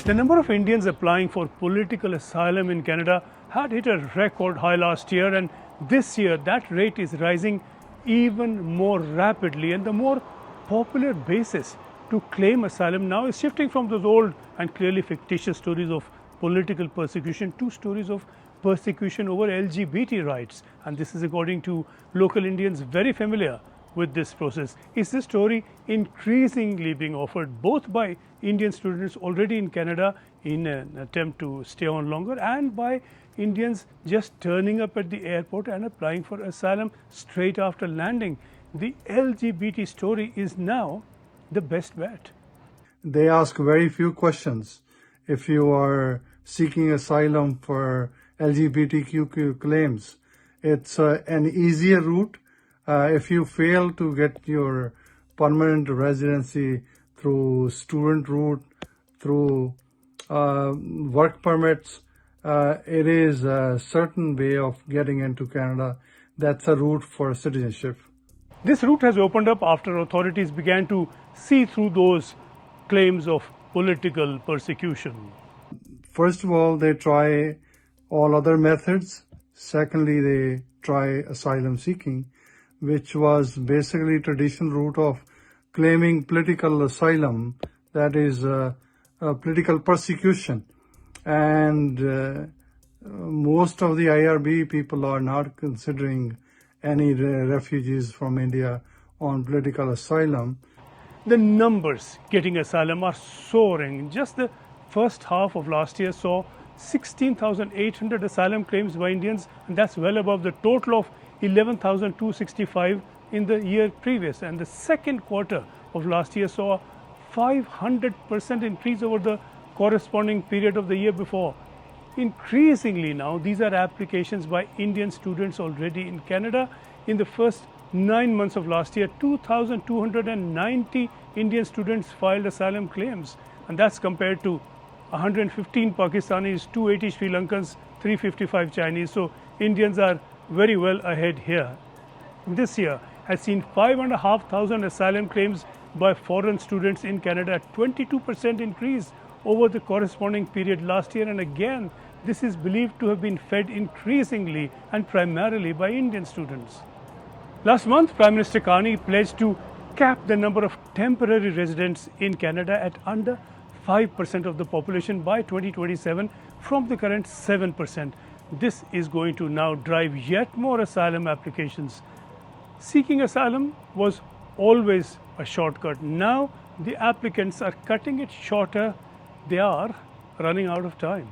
The number of Indians applying for political asylum in Canada had hit a record high last year, and this year that rate is rising even more rapidly, and the more popular basis to claim asylum now is shifting from those old and clearly fictitious stories of political persecution to stories of persecution over LGBT rights. And this is according to local Indians very familiar with this process. Is this story increasingly being offered both by Indian students already in Canada in an attempt to stay on longer, and by Indians just turning up at the airport and applying for asylum straight after landing? The LGBT story is now the best bet. They ask very few questions. If you are seeking asylum for LGBTQ claims, it's an easier route. If you fail to get your permanent residency through student route, through work permits, it is a certain way of getting into Canada. That's a route for citizenship. This route has opened up after authorities began to see through those claims of political persecution. First of all, they try all other methods. Secondly, they try asylum seeking, which was basically traditional route of claiming political asylum, that is political persecution. And most of the IRB people are not considering any refugees from India on political asylum. The numbers getting asylum are soaring. Just the first half of last year saw 16,800 asylum claims by Indians, and that's well above the total of 11,265 in the year previous. And the second quarter of last year saw a 500% increase over the corresponding period of the year before. Increasingly now, these are applications by Indian students already in Canada. In the first 9 months of last year, 2,290 Indian students filed asylum claims, and that's compared to 115 Pakistanis, 280 Sri Lankans, 355 Chinese. So Indians are very well ahead here. This year has seen 5,500 asylum claims by foreign students in Canada, a 22% increase over the corresponding period last year. And again, this is believed to have been fed increasingly and primarily by Indian students. Last month, Prime Minister Carney pledged to cap the number of temporary residents in Canada at under 5% of the population by 2027 from the current 7%. This is going to now drive yet more asylum applications. Seeking asylum was always a shortcut. Now the applicants are cutting it shorter. They are running out of time.